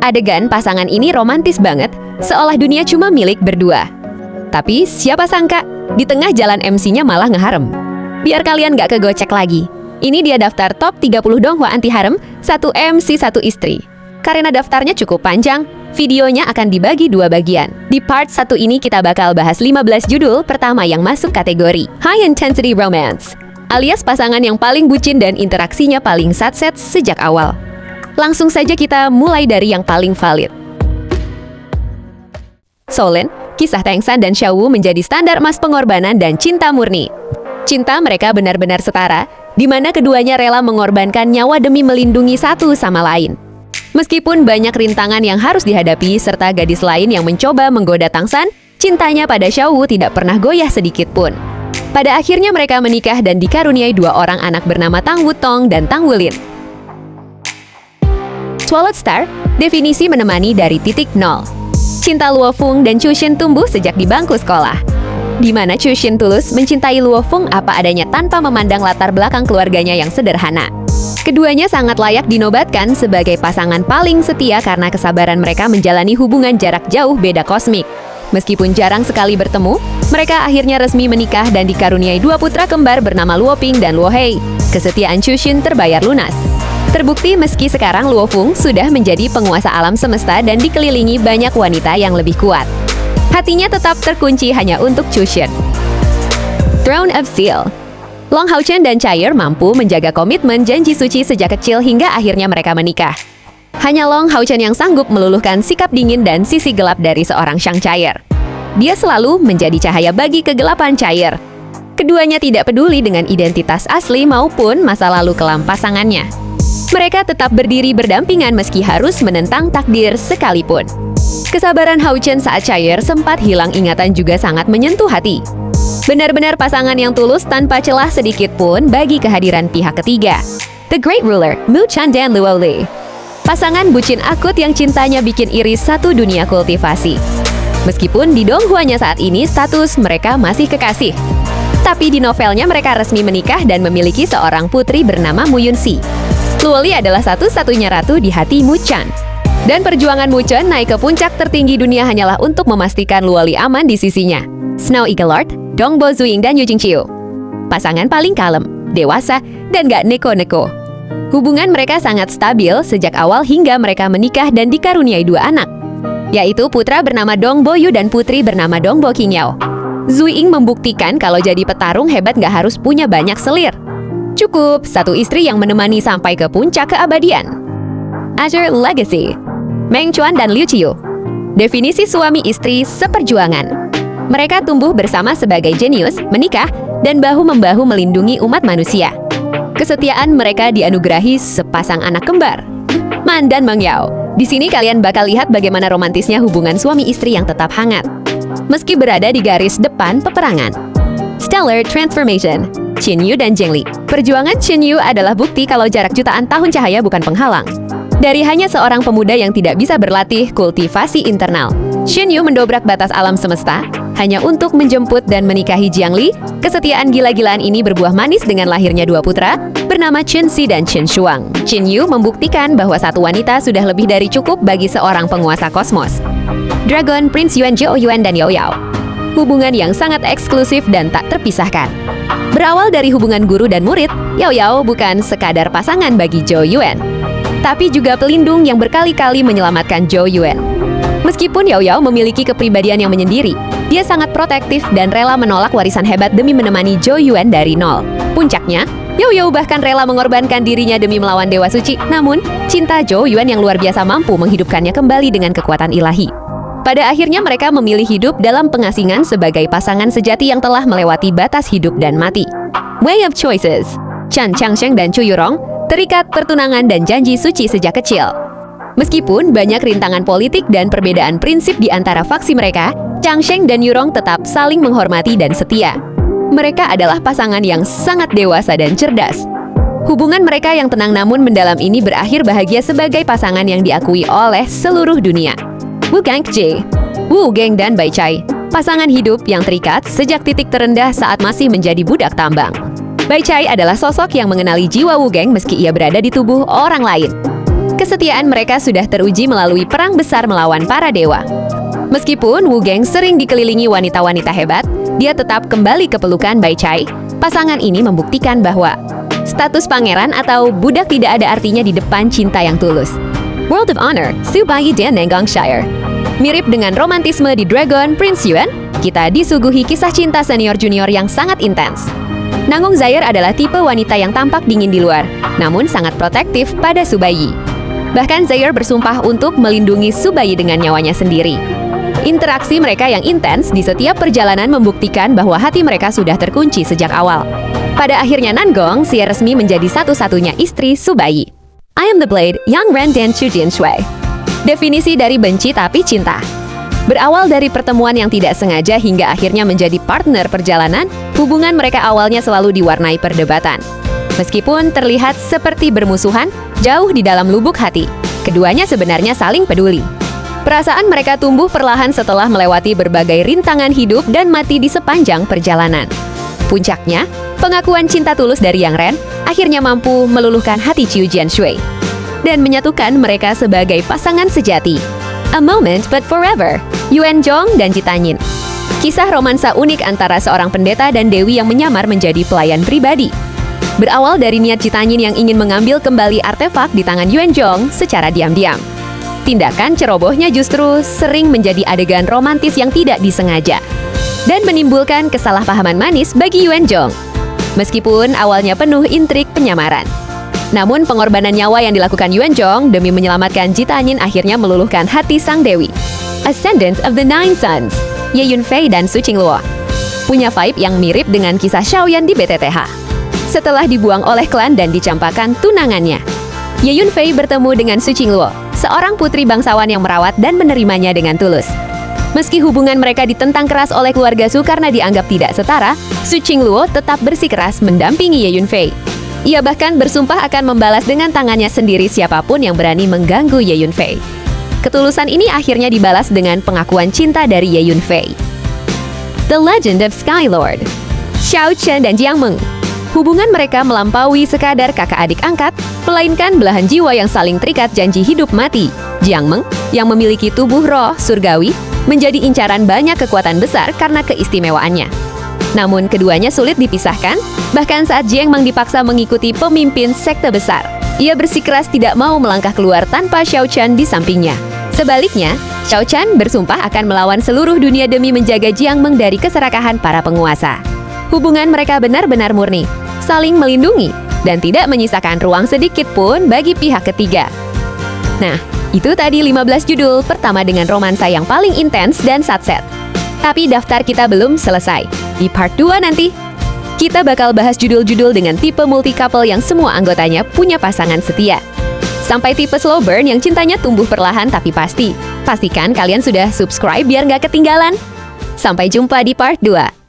Adegan pasangan ini romantis banget, seolah dunia cuma milik berdua. Tapi siapa sangka, di tengah jalan MC-nya malah ngeharem. Biar kalian gak kegocek lagi, ini dia daftar top 30 donghua anti harem, 1 MC 1 istri. Karena daftarnya cukup panjang, videonya akan dibagi 2 bagian. Di part 1 ini kita bakal bahas 15 judul pertama yang masuk kategori High Intensity Romance, alias pasangan yang paling bucin dan interaksinya paling satset sejak awal. Langsung saja kita mulai dari yang paling valid. Solen, kisah Taengsan dan Xiaowu menjadi standar emas pengorbanan dan cinta murni. Cinta mereka benar-benar setara, di mana keduanya rela mengorbankan nyawa demi melindungi satu sama lain. Meskipun banyak rintangan yang harus dihadapi serta gadis lain yang mencoba menggoda Tangshan, cintanya pada Xiaowu tidak pernah goyah sedikit pun. Pada akhirnya mereka menikah dan dikaruniai 2 orang anak bernama Tang Wutong dan Tang Wulin. Swallowed Star, definisi menemani dari titik nol. Cinta Luo Feng dan Chu Xin tumbuh sejak di bangku sekolah, di mana Chu Xin tulus mencintai Luo Feng apa adanya tanpa memandang latar belakang keluarganya yang sederhana. Keduanya sangat layak dinobatkan sebagai pasangan paling setia karena kesabaran mereka menjalani hubungan jarak jauh beda kosmik. Meskipun jarang sekali bertemu, mereka akhirnya resmi menikah dan dikaruniai 2 putra kembar bernama Luo Ping dan Luo Hei. Kesetiaan Chu Xin terbayar lunas. Terbukti meski sekarang Luo Feng sudah menjadi penguasa alam semesta dan dikelilingi banyak wanita yang lebih kuat, hatinya tetap terkunci hanya untuk Chu Xin. Throne of Steel. Long Haochen dan Chair mampu menjaga komitmen janji suci sejak kecil hingga akhirnya mereka menikah. Hanya Long Haochen yang sanggup meluluhkan sikap dingin dan sisi gelap dari seorang Shang Chair. Dia selalu menjadi cahaya bagi kegelapan Chair. Keduanya tidak peduli dengan identitas asli maupun masa lalu kelam pasangannya. Mereka tetap berdiri berdampingan meski harus menentang takdir sekalipun. Kesabaran Haochen saat Chair sempat hilang ingatan juga sangat menyentuh hati. Benar-benar pasangan yang tulus tanpa celah sedikit pun bagi kehadiran pihak ketiga. The Great Ruler, Mu Chan dan Luo Li. Pasangan bucin akut yang cintanya bikin iris satu dunia kultivasi. Meskipun di donghuanya saat ini status mereka masih kekasih, tapi di novelnya mereka resmi menikah dan memiliki seorang putri bernama Mu Yunxi. Luo Li adalah satu-satunya ratu di hati Mu Chan. Dan perjuangan Mu Chan naik ke puncak tertinggi dunia hanyalah untuk memastikan Luo Li aman di sisinya. Snow Eagle Lord, Dong Bo Zuing dan Yu Jingqiu. Pasangan paling kalem, dewasa, dan gak neko-neko. Hubungan mereka sangat stabil sejak awal hingga mereka menikah dan dikaruniai 2 anak, yaitu putra bernama Dong Bo Yu dan putri bernama Dong Bo Qingyao. Zuing membuktikan kalau jadi petarung hebat gak harus punya banyak selir. Cukup satu istri yang menemani sampai ke puncak keabadian. Azure Legacy. Meng Chuan dan Liu Qiu. Definisi suami istri seperjuangan. Mereka tumbuh bersama sebagai jenius, menikah, dan bahu-membahu melindungi umat manusia. Kesetiaan mereka dianugerahi sepasang anak kembar, Man dan Meng Yao. Di sini kalian bakal lihat bagaimana romantisnya hubungan suami istri yang tetap hangat, meski berada di garis depan peperangan. Stellar Transformation. Qin Yu dan Zheng Li. Perjuangan Qin Yu adalah bukti kalau jarak jutaan tahun cahaya bukan penghalang. Dari hanya seorang pemuda yang tidak bisa berlatih kultivasi internal, Qin Yu mendobrak batas alam semesta hanya untuk menjemput dan menikahi Jiang Li. Kesetiaan gila-gilaan ini berbuah manis dengan lahirnya 2 putra bernama Qin Shi dan Qin Shuang. Qin Yu membuktikan bahwa satu wanita sudah lebih dari cukup bagi seorang penguasa kosmos. Dragon Prince Yuan Zhou Yuan dan Yao Yao. Hubungan yang sangat eksklusif dan tak terpisahkan. Berawal dari hubungan guru dan murid, Yao Yao bukan sekadar pasangan bagi Zhou Yuan, tapi juga pelindung yang berkali-kali menyelamatkan Zhou Yuan. Meskipun Yao Yao memiliki kepribadian yang menyendiri, dia sangat protektif dan rela menolak warisan hebat demi menemani Zhou Yuan dari nol. Puncaknya, Yao Yao bahkan rela mengorbankan dirinya demi melawan Dewa Suci. Namun, cinta Zhou Yuan yang luar biasa mampu menghidupkannya kembali dengan kekuatan ilahi. Pada akhirnya mereka memilih hidup dalam pengasingan sebagai pasangan sejati yang telah melewati batas hidup dan mati. Way of Choices. Chan Changsheng dan Chu Yurong terikat pertunangan dan janji suci sejak kecil. Meskipun banyak rintangan politik dan perbedaan prinsip di antara faksi mereka, Changsheng dan Yurong tetap saling menghormati dan setia. Mereka adalah pasangan yang sangat dewasa dan cerdas. Hubungan mereka yang tenang namun mendalam ini berakhir bahagia sebagai pasangan yang diakui oleh seluruh dunia. Wu Gangje, Wu Geng dan Bai Chai, pasangan hidup yang terikat sejak titik terendah saat masih menjadi budak tambang. Bai Chai adalah sosok yang mengenali jiwa Wu Geng meski ia berada di tubuh orang lain. Kesetiaan mereka sudah teruji melalui perang besar melawan para dewa. Meskipun Wu Geng sering dikelilingi wanita-wanita hebat, dia tetap kembali ke pelukan Bai Chai. Pasangan ini membuktikan bahwa status pangeran atau budak tidak ada artinya di depan cinta yang tulus. World of Honor, Su Baiyi dan Nengongshire. Mirip dengan romantisme di Dragon Prince Yuan, kita disuguhi kisah cinta senior-junior yang sangat intens. Nangong Zaire adalah tipe wanita yang tampak dingin di luar, namun sangat protektif pada Su Baiyi. Bahkan Zaire bersumpah untuk melindungi Su Baiyi dengan nyawanya sendiri. Interaksi mereka yang intens di setiap perjalanan membuktikan bahwa hati mereka sudah terkunci sejak awal. Pada akhirnya Nangong Xie resmi menjadi satu-satunya istri Su Baiyi. I am the blade, Yang Ren dan Chu Jianshui. Definisi dari benci tapi cinta. Berawal dari pertemuan yang tidak sengaja hingga akhirnya menjadi partner perjalanan, hubungan mereka awalnya selalu diwarnai perdebatan. Meskipun terlihat seperti bermusuhan, jauh di dalam lubuk hati, keduanya sebenarnya saling peduli. Perasaan mereka tumbuh perlahan setelah melewati berbagai rintangan hidup dan mati di sepanjang perjalanan. Puncaknya, pengakuan cinta tulus dari Yang Ren akhirnya mampu meluluhkan hati Chu Jianshui dan menyatukan mereka sebagai pasangan sejati. A moment but forever, Yuan Zhong dan Jitanyin. Kisah romansa unik antara seorang pendeta dan dewi yang menyamar menjadi pelayan pribadi. Berawal dari niat Jitanyin yang ingin mengambil kembali artefak di tangan Yuan Zhong secara diam-diam. Tindakan cerobohnya justru sering menjadi adegan romantis yang tidak disengaja dan menimbulkan kesalahpahaman manis bagi Yuan Zhong. Meskipun awalnya penuh intrik penyamaran, namun pengorbanan nyawa yang dilakukan Yuan Zhong demi menyelamatkan Jitanyin akhirnya meluluhkan hati sang dewi. Ascendants of the Nine Sons, Ye Yunfei dan Su Qingluo punya vibe yang mirip dengan kisah Xiaoyan di BTTH. Setelah dibuang oleh klan dan dicampakkan tunangannya, Ye Yunfei bertemu dengan Su Qingluo, seorang putri bangsawan yang merawat dan menerimanya dengan tulus. Meski hubungan mereka ditentang keras oleh keluarga Su karena dianggap tidak setara, Su Qingluo tetap bersikeras mendampingi Ye Yunfei. Ia bahkan bersumpah akan membalas dengan tangannya sendiri siapapun yang berani mengganggu Ye Yunfei. Ketulusan ini akhirnya dibalas dengan pengakuan cinta dari Ye Yunfei. The Legend of Skylord, Xiao Chen dan Jiang Meng. Hubungan mereka melampaui sekadar kakak adik angkat, melainkan belahan jiwa yang saling terikat janji hidup mati. Jiang Meng, yang memiliki tubuh roh surgawi, menjadi incaran banyak kekuatan besar karena keistimewaannya. Namun keduanya sulit dipisahkan, bahkan saat Jiang Meng dipaksa mengikuti pemimpin sekte besar. Ia bersikeras tidak mau melangkah keluar tanpa Xiao Chen di sampingnya. Sebaliknya, Xiao Chen bersumpah akan melawan seluruh dunia demi menjaga Jiang Meng dari keserakahan para penguasa. Hubungan mereka benar-benar murni, saling melindungi, dan tidak menyisakan ruang sedikit pun bagi pihak ketiga. Nah, itu tadi 15 judul pertama dengan romansa yang paling intens dan satset. Tapi daftar kita belum selesai. Di part 2 nanti, kita bakal bahas judul-judul dengan tipe multi-couple yang semua anggotanya punya pasangan setia. Sampai tipe slow burn yang cintanya tumbuh perlahan tapi pasti. Pastikan kalian sudah subscribe biar nggak ketinggalan. Sampai jumpa di part 2.